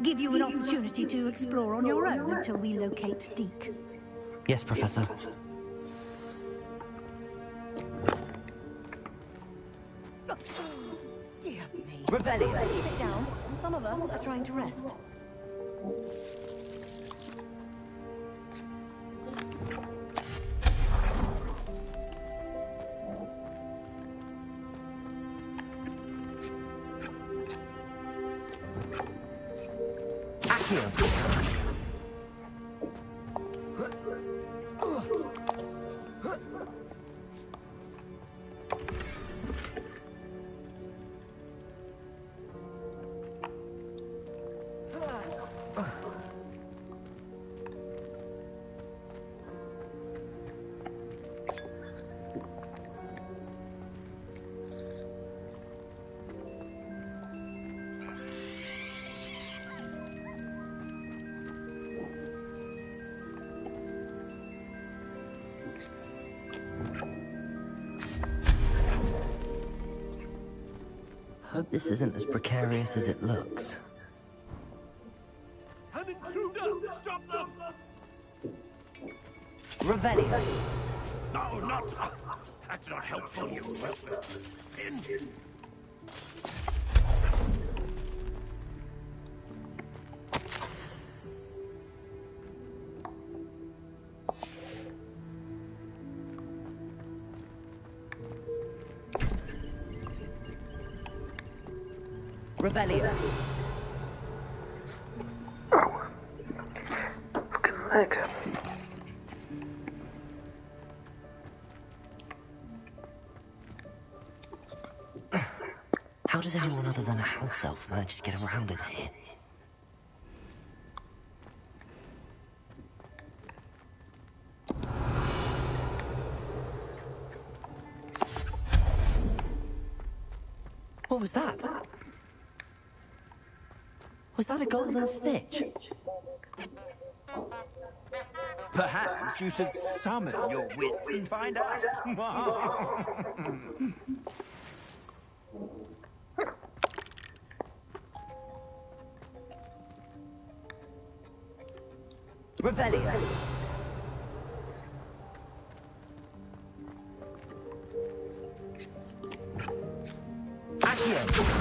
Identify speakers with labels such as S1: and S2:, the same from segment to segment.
S1: give you an opportunity to explore on your own until we locate Deke.
S2: Yes, Professor.
S1: Dear me.
S2: Revelio.
S1: Keep it down. Some of us are trying to rest.
S2: Hope this isn't as precarious as it looks.
S3: An intruder! Stop them!
S2: Revelio.
S3: No, not... That's not helpful, you... Pin.
S2: Revelio.
S4: Oh. Fucking leg.
S2: How does anyone other than a house elf manage to get around in here? What was that? Was that a golden stitch?
S3: Perhaps you should summon your wits and find out.
S2: Revelio. Accio.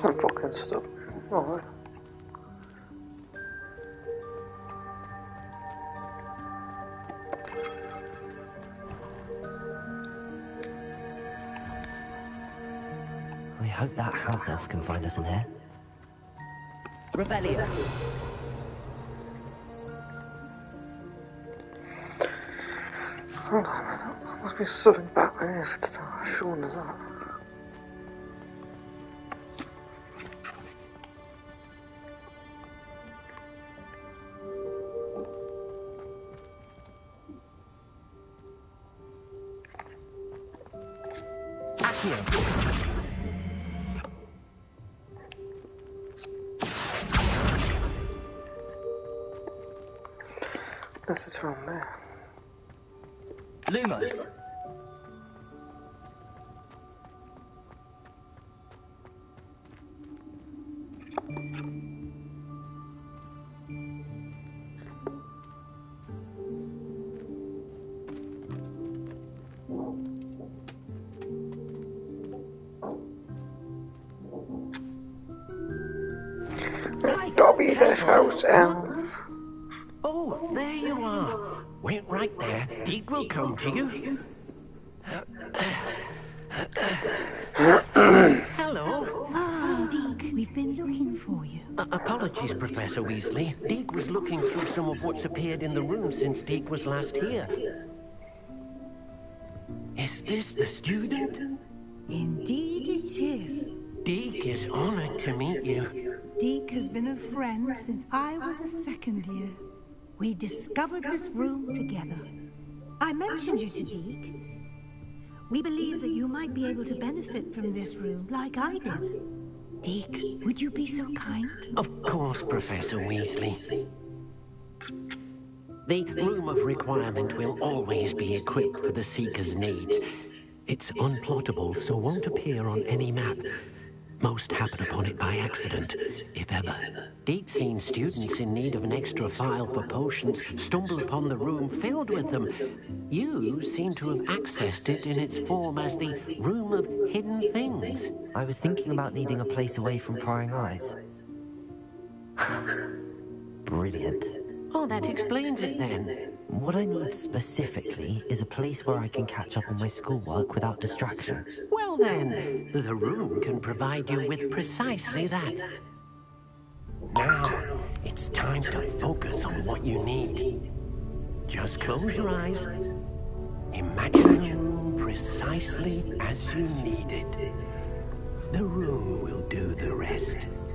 S4: I'm fucking stuck. Alright.
S2: We hope that house elf can find us in here. Revelio.
S4: Hold on, there must be something back there if it's showing us that. This is from there.
S2: Lumos.
S4: Dobby the house elf.
S3: Oh, there you are. Wait right there. Deke will come to you. Hello.
S1: Oh, Deke, we've been looking for you.
S3: Apologies, Professor Weasley. Deke was looking through some of what's appeared in the room since Deke was last here. Is this the student?
S1: Indeed it is.
S3: Deke is honored to meet you.
S1: Deke has been a friend since I was a second year. We discovered this room together. I mentioned you to Deke. We believe that you might be able to benefit from this room like I did. Deke, would you be so kind?
S3: Of course, Professor Weasley. The Room of Requirement will always be equipped for the Seeker's needs. It's unplottable, so won't appear on any map. Most happen upon it by accident, if ever. Deke's seen students in need of an extra file for potions stumble upon the room filled with them. You seem to have accessed it in its form as the Room of Hidden Things.
S2: I was thinking about needing a place away from prying eyes. Brilliant.
S3: Oh, that explains it then.
S2: What I need specifically is a place where I can catch up on my schoolwork without distraction.
S3: Well then, the room can provide you with precisely that. Now, it's time to focus on what you need. Just close your eyes. Imagine the room precisely as you need it. The room will do the rest.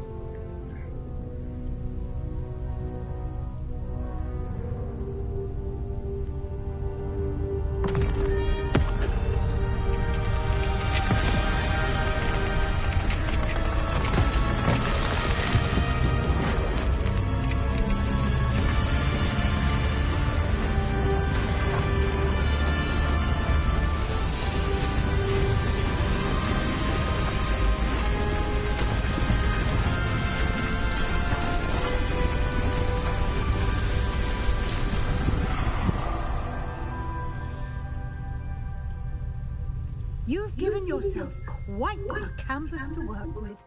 S1: You've given yourself quite a canvas to work with.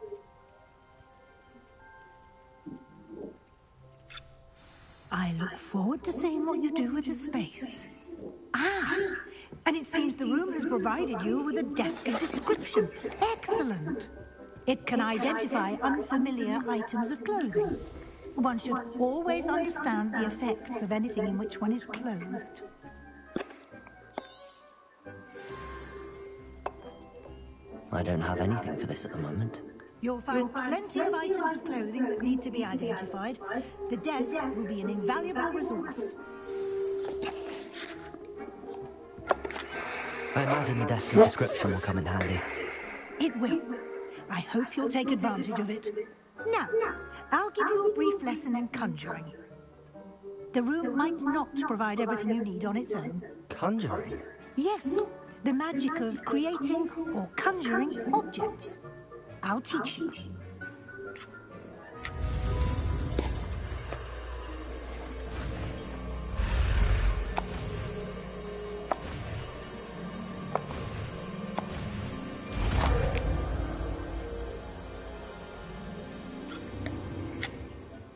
S1: I look forward to seeing what you do with the space. Ah, and it seems the room has provided you with a desk of description. Excellent. It can identify unfamiliar items of clothing. One should always understand the effects of anything in which one is clothed.
S2: I don't have anything for this at the moment.
S1: You'll find plenty of items of clothing that need to be identified. The desk will be an invaluable resource.
S2: I imagine the desk of description will come in handy.
S1: It will. I hope you'll take advantage of it. Now, I'll give you a brief lesson in conjuring. The room might not provide everything you need on its own.
S2: Conjuring?
S1: Yes, the magic of creating or conjuring objects. I'll teach you.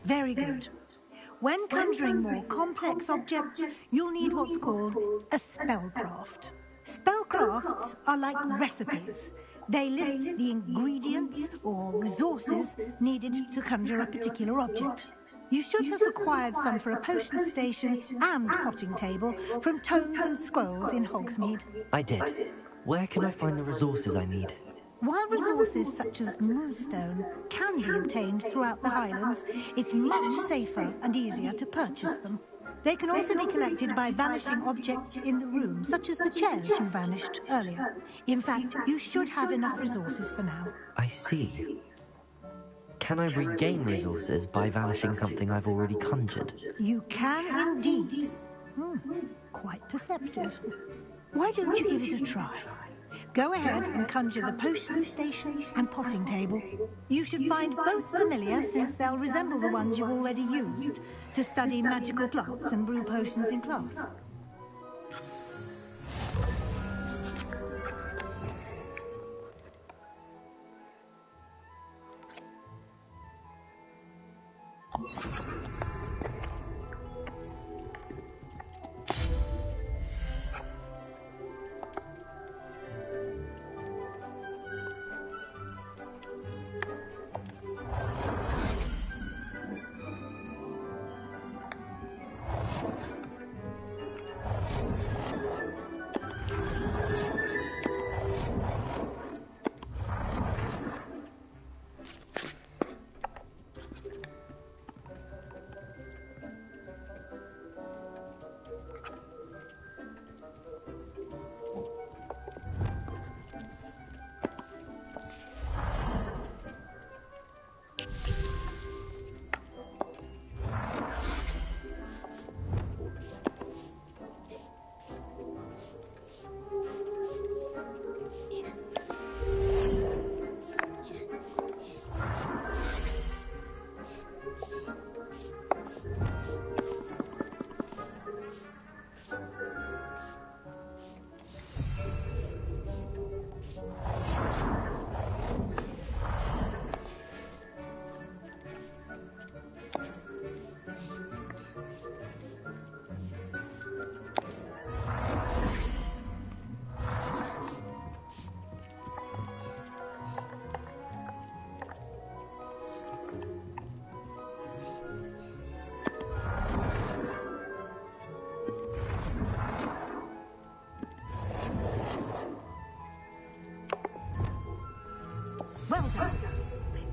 S1: Very good. When conjuring more complex objects, you'll need what's called a spellcraft. Spellcrafts are like recipes. They list the ingredients or resources needed to conjure a particular object. You should have acquired some for a potion station and potting table from tomes and scrolls in Hogsmeade.
S2: I did. Where can I find the resources I need?
S1: While resources such as moonstone can be obtained throughout the Highlands, it's much safer and easier to purchase them. They can also be collected by vanishing objects in the room, such as the chairs you vanished earlier. In fact, you should have enough resources for now.
S2: I see. Can I regain resources by vanishing something I've already conjured?
S1: You can indeed. Quite perceptive. Why don't you give it a try? Go ahead and conjure the potion station and potting table. You should find both familiar, since they'll resemble the ones you've already used to study magical plants and brew potions in class.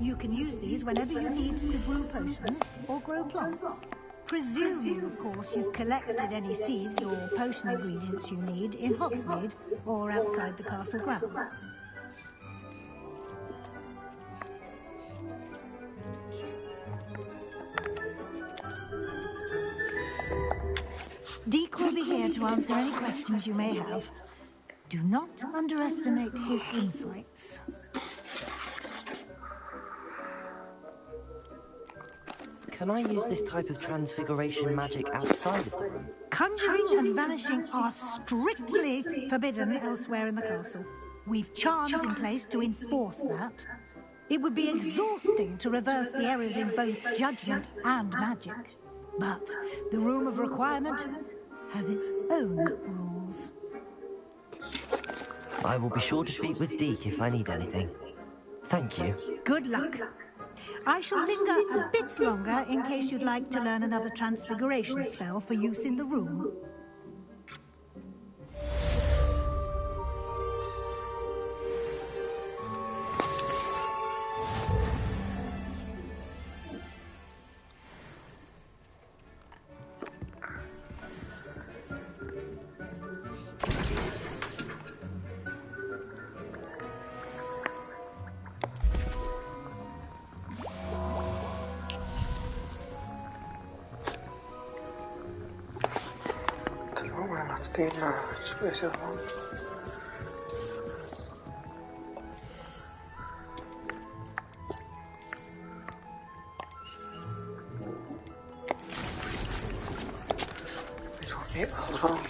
S1: You can use these whenever you need to brew potions or grow plants. Presuming, of course, you've collected any seeds or potion ingredients you need in Hogsmeade or outside the castle grounds. Deke will be here to answer any questions you may have. Do not underestimate his insights.
S2: Can I use this type of transfiguration magic outside of the room?
S1: Conjuring and vanishing are strictly forbidden elsewhere in the castle. We've charms in place to enforce that. It would be exhausting to reverse the errors in both judgment and magic. But the Room of Requirement has its own rules.
S2: I will be sure to speak with Deke if I need anything. Thank you.
S1: Good luck. I shall linger a bit longer in case you'd like to learn another transfiguration spell for use in the room.
S4: Where's the other one? These are people as well.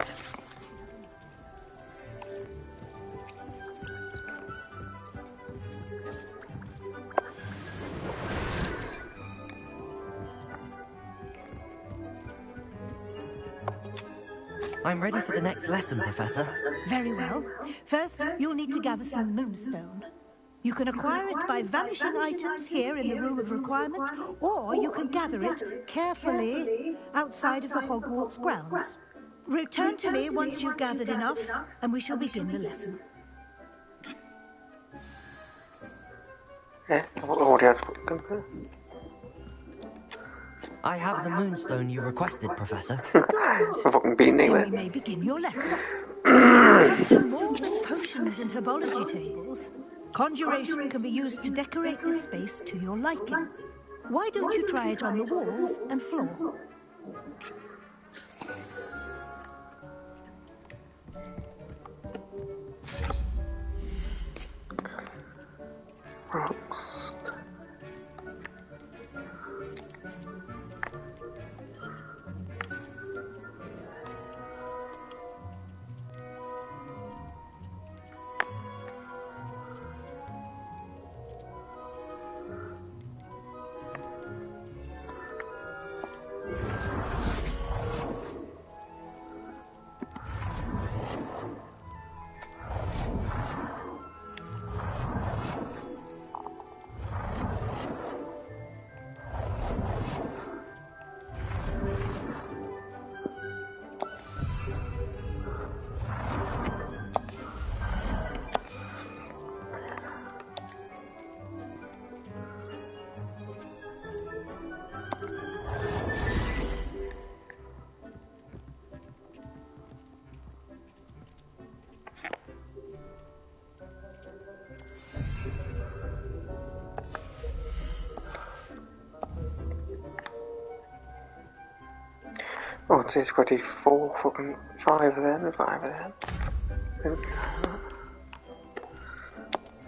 S2: I'm ready for the next lesson, Professor.
S1: Very well. First, you'll need to gather some moonstone. You can acquire it by vanishing items here in the Room of Requirement, or you can gather it carefully outside of the Hogwarts grounds. Return to me once you've gathered enough, and we shall begin the lesson.
S4: Yeah, I've already had fucking
S2: I have the moonstone you requested, Professor.
S1: Good.
S4: I've fucking been
S1: Then
S4: anywhere.
S1: we may begin your lesson. To more than potions and herbology tables, conjuration can be used to decorate this space to your liking. Why don't you try it on the walls and floor?
S4: Rocks. Oh, it's got to 4 fucking 5 of them and 5 of them.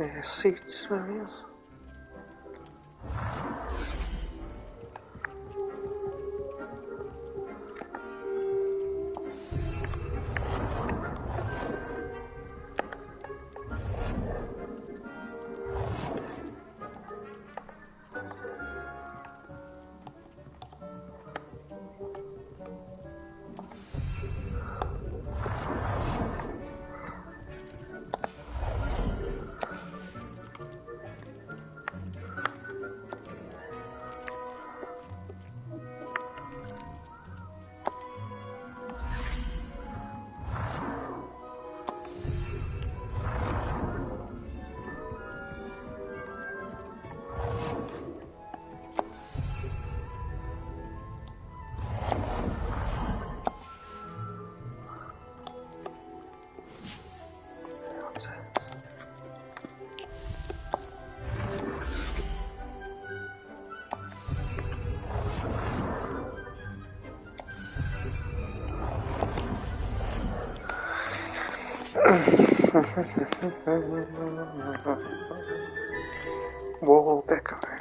S4: Yeah, seats, there it is. Wall decorations.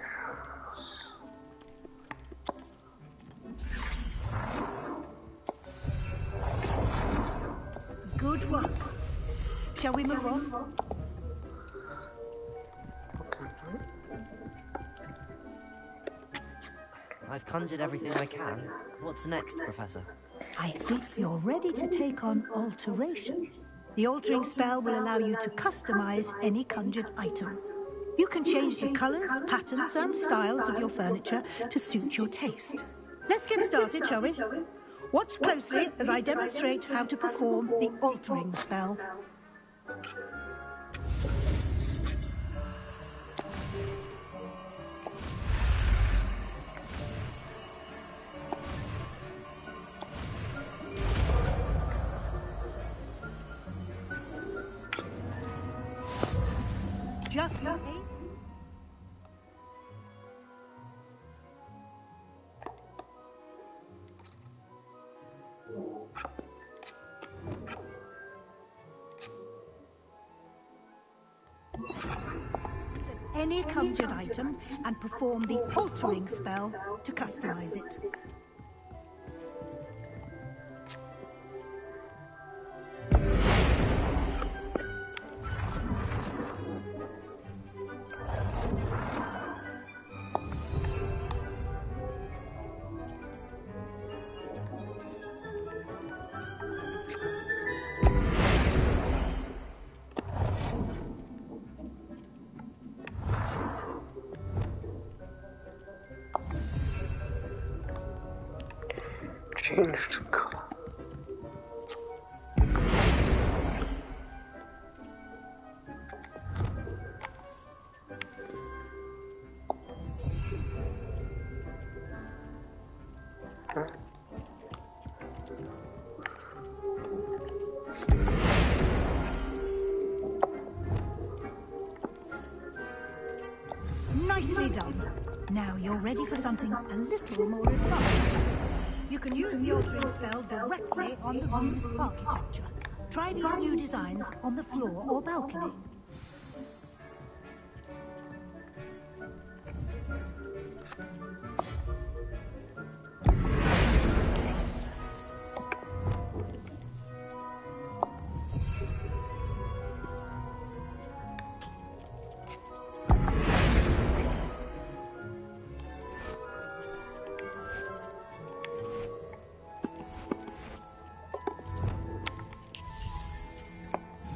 S1: Good work. Shall we move on?
S4: Okay.
S2: I've conjured everything I can. What's next, Professor?
S1: I think you're ready to take on alteration. The altering spell will allow you to customize any conjured item. You can change the colors, patterns, and styles of your furniture to suit your taste. Let's get started, shall we? Watch closely as I demonstrate how to perform the altering spell. Just the aim. Any conjured item and perform the altering spell to customize it.
S4: Changed color.
S1: Nicely done. Now you're ready for something a little more advanced. You can use the altering spell directly on the room's architecture. Try these new designs on the floor or balcony.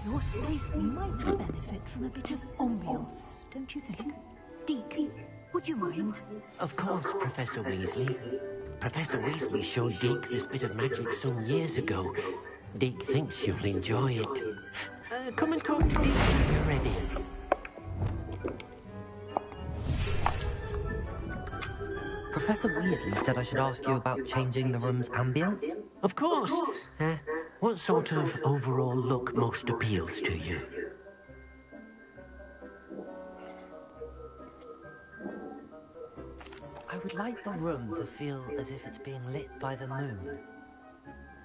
S1: Your space might benefit from a bit of ambiance, don't you think? Deke, would you mind?
S3: Of course, Professor Weasley. Professor Weasley showed Deke this bit of magic some years ago. Deke thinks you'll enjoy it. Come and talk to Deke when you're ready.
S2: Professor Weasley said I should ask you about changing the room's ambience?
S3: Of course. What sort of overall look most appeals to you?
S2: I would like the room to feel as if it's being lit by the moon.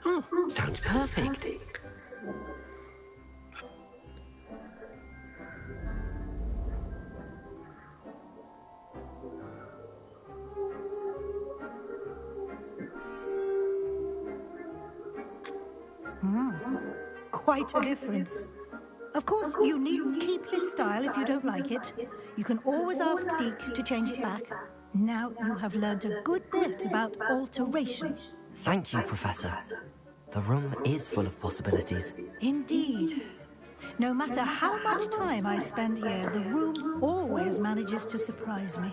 S3: Oh, sounds perfect.
S1: Quite a difference. Of course, you needn't keep this style if you don't like it. You can always ask Deke to change it back. Now you have learned a good bit about alteration.
S2: Thank you, Professor. The room is full of possibilities.
S1: Indeed. No matter how much time I spend here, the room always manages to surprise me.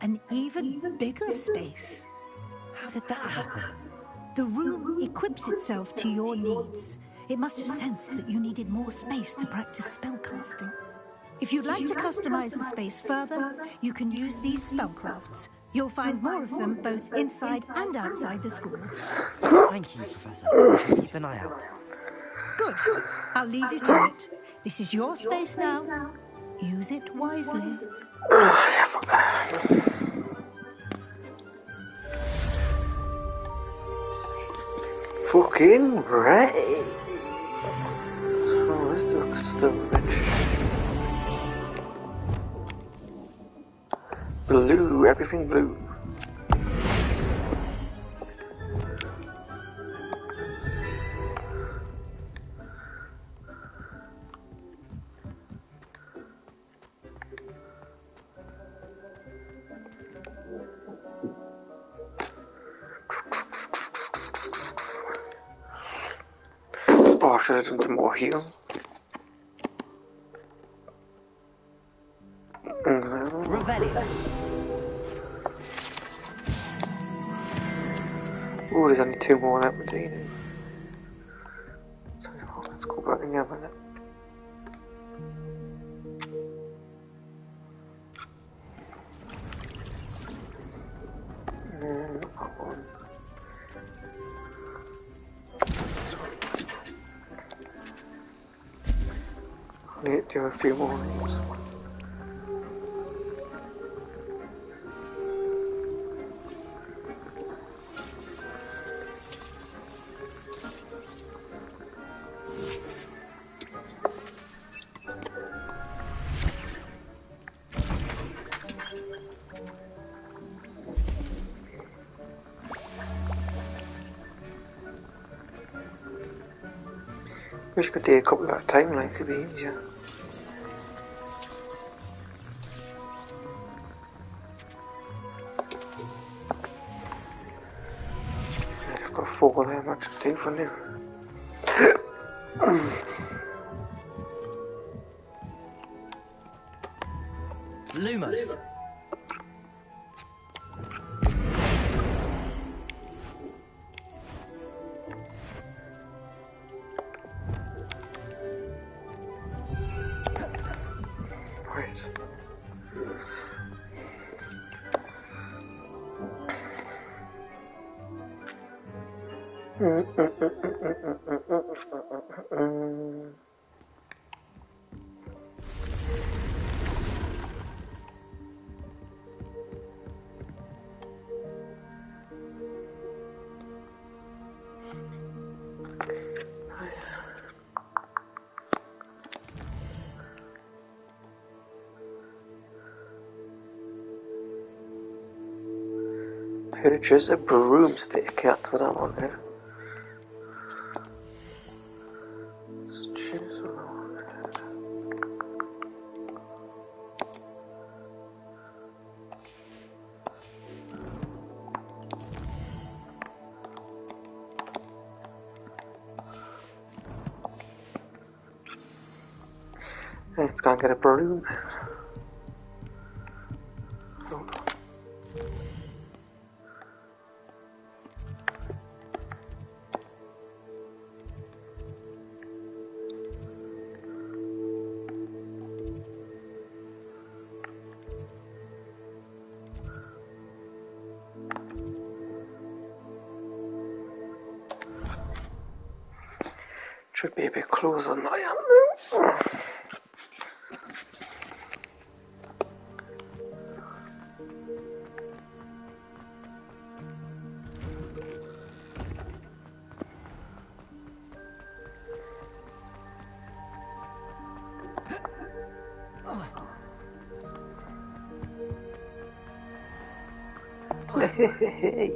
S1: An even bigger space.
S2: How did that happen?
S1: The room equips itself to your needs. It must have sensed that you needed more space to practice spellcasting. If you'd like to customize the space further, you can use these spellcrafts. You'll find more of them both inside and outside the school.
S2: Thank you, Professor. I'll keep an eye out.
S1: Good. I'll leave you to it. This is your space now. Use it wisely.
S4: Fucking right. Oh, this looks still rich. Blue, everything blue. Oh, I should have done some more heal.
S2: Revelio.
S4: Oh, there's only 2 more that would do. So, let's go back and have a look. Not that one. I need to do a few more names. Wish I could do a couple at a time, like, it could be easier. I've got 4 there, much to do for now.
S2: Lumos.
S4: Right. Purchase a broomstick, that's what I want here. Let's choose one. Let's go and get a broom. Hold on. Should be a bit closer than I am now. Hey.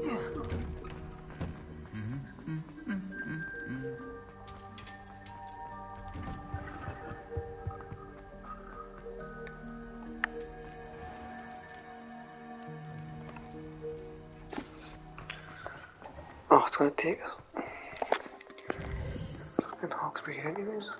S4: Oh, it's gonna take us. Fucking Hawksbury anyways.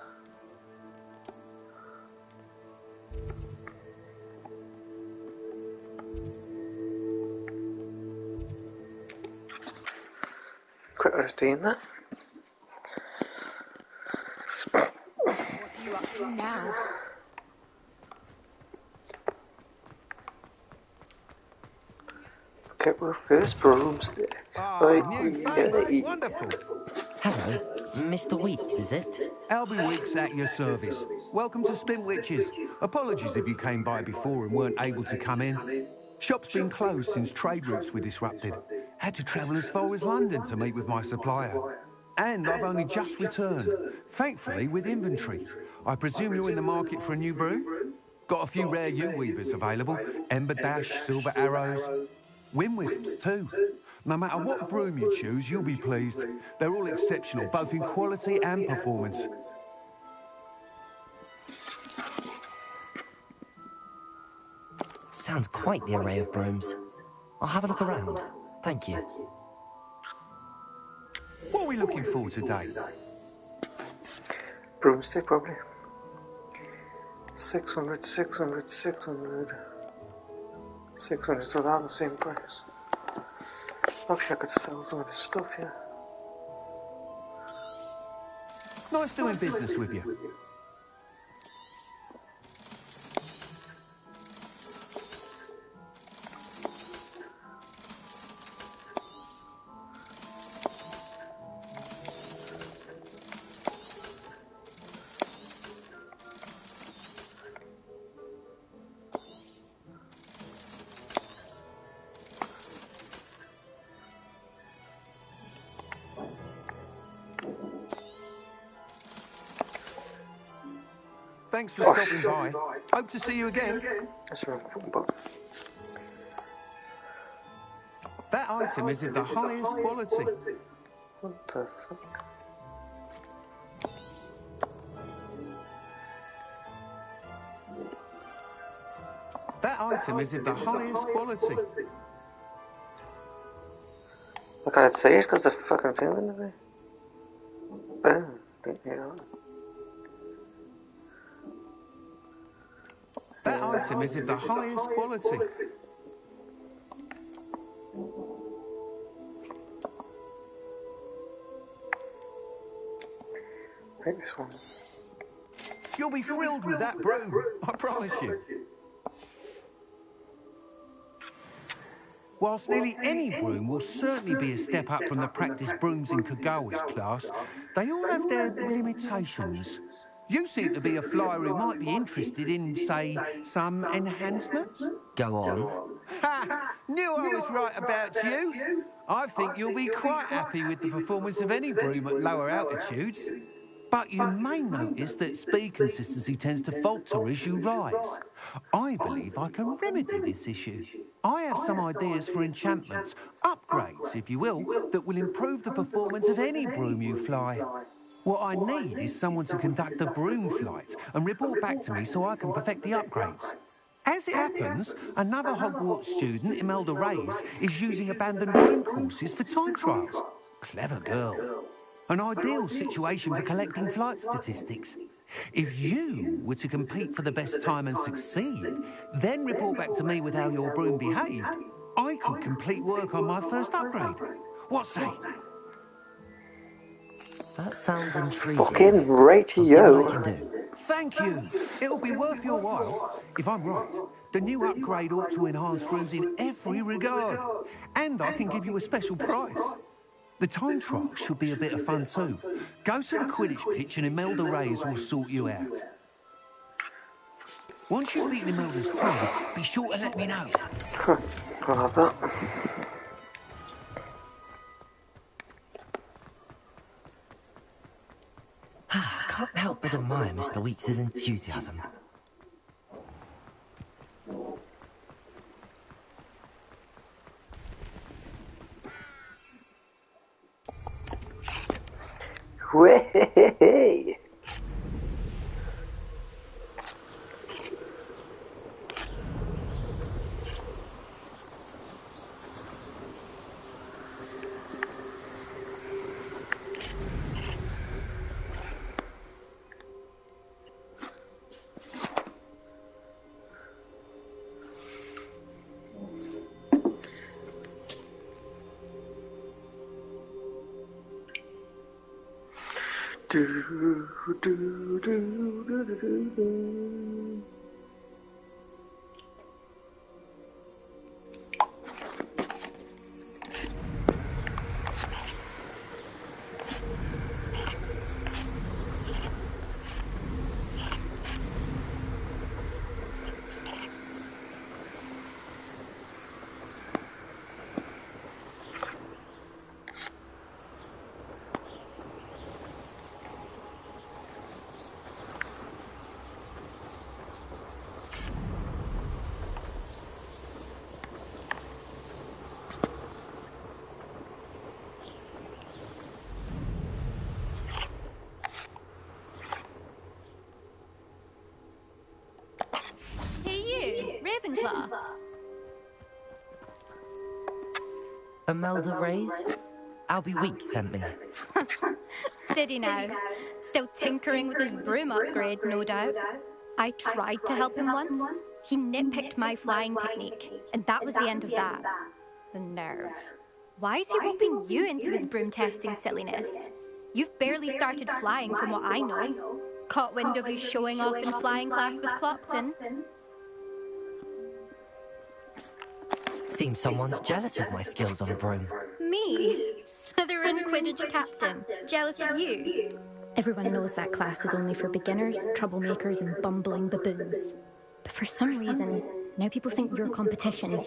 S4: Quick routine, that.
S1: What are you up to now?
S4: Get our first broomstick.
S5: New face.
S4: Yay.
S5: Wonderful.
S2: Hello, Mr. Weeks, is it?
S5: Albie Weeks at your service. Welcome to Splintwitches. Apologies if you came by before and weren't able to come in. Shop's been closed since trade routes were disrupted. Had to travel as far as London to meet with my supplier. And I've only just returned, thankfully with inventory. I presume you're in the market for a new broom? Got a few rare U-weavers available. Ember Dash, Silver Arrows. Wind Wisps too. No matter what broom you choose, you'll be pleased. They're all exceptional, both in quality and performance.
S2: Sounds quite the array of brooms. I'll have a look around. Thank you.
S5: What are we looking for today?
S4: Broomstick, probably. 600, 600, 600. 600, so they're the same price. Obviously I could sell some of this stuff here.
S5: Nice doing business with you. Thanks for stopping by. Hope to see you again.
S4: That's the wrong phone book.
S5: That item is of the highest quality.
S4: What the fuck?
S5: That item is of the highest quality.
S4: I can't say it because the fucking thing in the way. Boom. Yeah.
S5: That item is of the highest quality.
S4: Take this one.
S5: You'll be thrilled with that broom, I promise you. Whilst nearly any broom will certainly be a step up from the practice brooms in Kagawa's class, they all have their limitations. You seem to be a flyer who might be interested in, say, some enhancements?
S2: Go on.
S5: Ha! Knew I was right about you. I think you'll be quite happy with the performance of any broom at lower altitudes. But you may notice that speed consistency tends to falter as you rise. I believe I can remedy this issue. I have some ideas for enchantments, upgrades, if you will, that will improve the performance of any broom you fly. What I need is someone to conduct a broom flight and report back to me so I can perfect the upgrades. As it happens, another Hogwarts student, Imelda Reyes, is using abandoned broom courses for time trials. Clever girl. An ideal situation for collecting flight statistics. If you were to compete for the best time and succeed, then report back to me with how your broom behaved, I could complete work on my first upgrade. What say?
S2: That sounds intriguing.
S4: Fucking right
S2: I'll see what I
S4: yo.
S2: can do.
S5: Thank you. It'll be worth your while. If I'm right, the new upgrade ought to enhance brooms in every regard. And I can give you a special price. The time trial should be a bit of fun too. Go to the Quidditch pitch and Imelda Reyes will sort you out. Once you've beaten Imelda's time, be sure to let me know.
S4: I'll have that.
S2: Can't help but admire Mr. Weeks' enthusiasm.
S4: Way. Do, do, do, do, do, do, do.
S6: Hey you, Ravenclaw.
S2: Imelda Reyes? Albie Weeks sent me.
S6: Did he now? Still tinkering with his broom upgrade, no doubt. I tried to help him once. He nitpicked my flying technique, and that was the end of that. The nerve. Why is he roping you into his broom testing silliness? You've barely started flying from what I know. Caught wind of you showing off in flying class with Clopton.
S2: Seems someone's jealous of my skills on a broom.
S6: Me? Slytherin Quidditch captain. Jealous of you? Everyone knows that class is only for beginners, troublemakers, and bumbling baboons. But for some reason, now people think you're competition.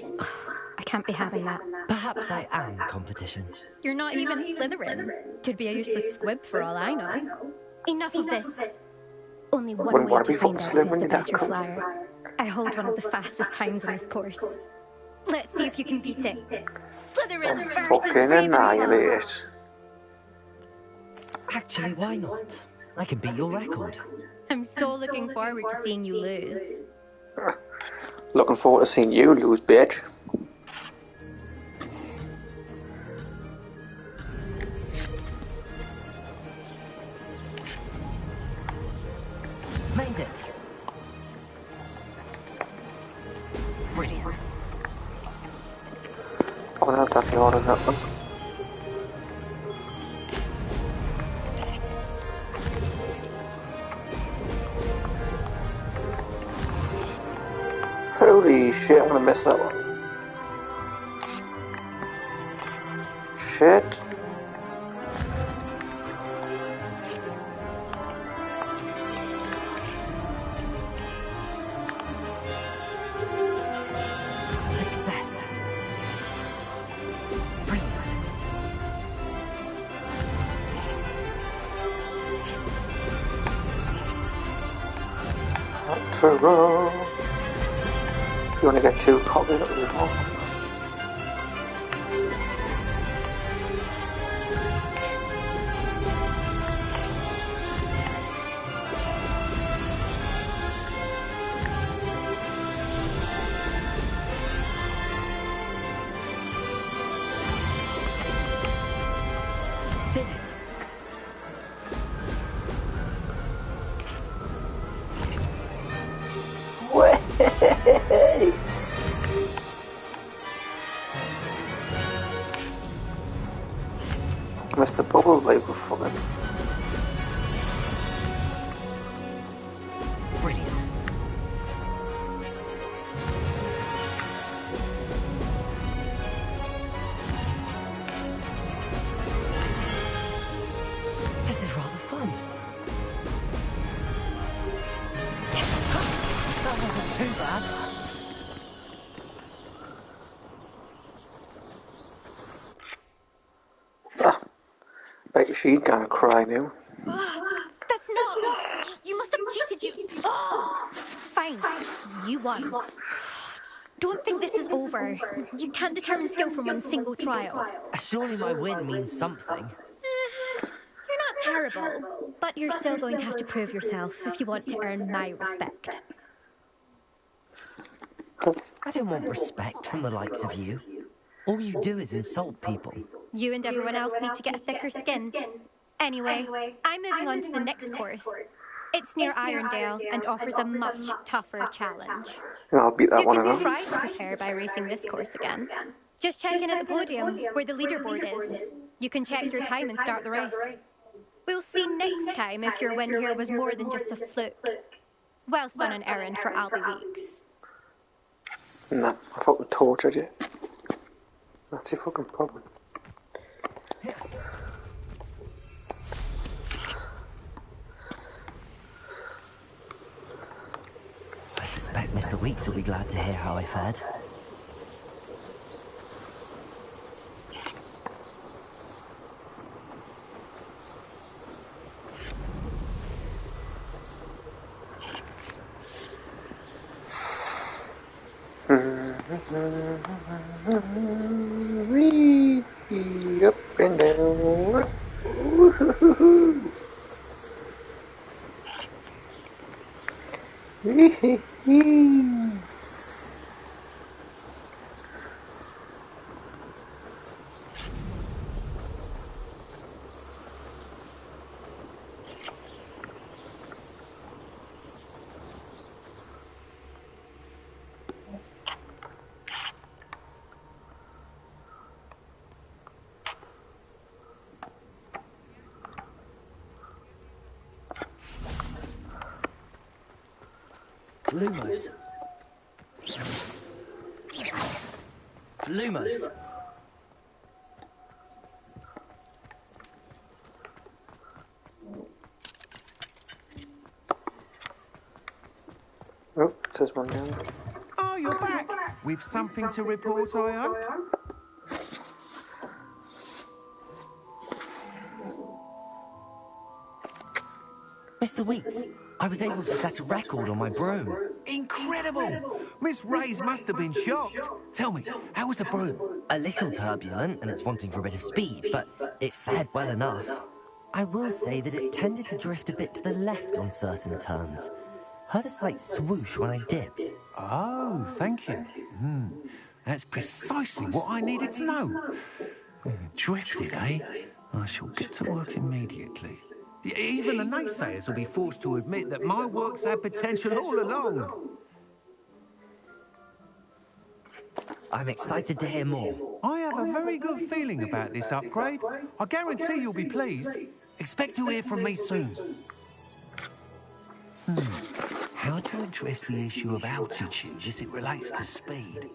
S6: I can't be having that.
S2: Perhaps I am competition.
S6: You're not even Slytherin. Could be a useless squib for all I know. Enough of this. Only one way to find out who's the better flyer. I hold one of the fastest times in this course. Let's see if you can beat it. Slytherin versus
S4: Fucking annihilate.
S2: Actually, why not? I can beat your record.
S6: I'm so looking forward to seeing you lose.
S4: Looking forward to seeing you lose, bitch.
S2: Made it. Brilliant.
S4: Oh, that's actually harder than that one. Holy shit, I'm gonna miss that one. Shit.
S2: Success. Brilliant.
S4: Ta-ra. You wanna get 2 copies of the phone?
S2: Did it.
S4: Way! Mr. Bubbles like we're fucking.
S2: Brilliant. This is rather fun. That wasn't too bad.
S4: Ah, bet she's gonna cry now.
S6: That's not... You must have cheated, you... Oh. Fine. You won. Don't think this is over. You can't determine skill from one single trial.
S2: Surely my win means something.
S6: You're not terrible, but you're still going to have to prove yourself if you want to earn my respect.
S2: I don't want respect from the likes of you. All you do is insult people.
S6: You and everyone else need to get a thicker skin. Anyway, I'm moving on to the next course. It's near Irondale and offers a much tougher challenge.
S4: And I'll beat that
S6: You
S4: one
S6: can
S4: enough.
S6: try to prepare by racing this course again. Just check in at the podium, where the leaderboard is. You can check your time and start the race. We'll see next time if your win here was more than just a fluke. Whilst on an errand for Albie Weeks.
S4: No, I thought we tortured you. That's your fucking problem.
S2: I suspect Mr. Weeks will be glad to hear how I fared.
S4: Up and down.
S2: Lumos. Lumos.
S4: Oh, there's one down.
S5: Oh, you're back. With something to report, I hope?
S2: Mr. Weeks, I was able to set a record on my broom.
S5: Incredible! Miss Ray's must have been shocked. Tell me, how was the broom?
S2: A little turbulent, and it's wanting for a bit of speed, but it fared well enough. I will say that it tended to drift a bit to the left on certain turns. Heard a slight swoosh when I dipped.
S5: Oh, thank you. That's precisely what I needed to know. Drifted, eh? I shall get to work immediately. Even the naysayers will be forced to admit that my work's had potential all along.
S2: I'm excited to hear more.
S5: I have a very good feeling about this upgrade. I guarantee you'll be pleased. Expect to hear from me soon. How to address the issue of altitude as it relates to speed?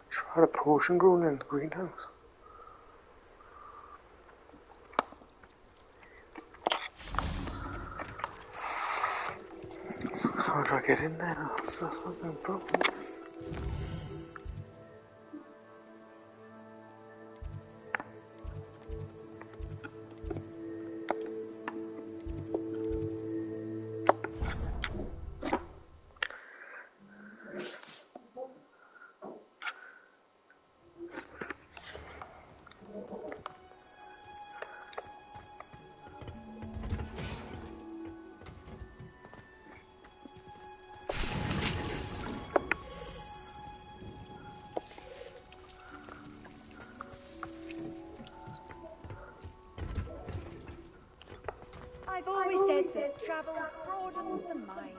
S4: Try the potion growing in the greenhouse. How do I get in there? That's the fucking problem.
S7: I've always said that travel broadens the mind.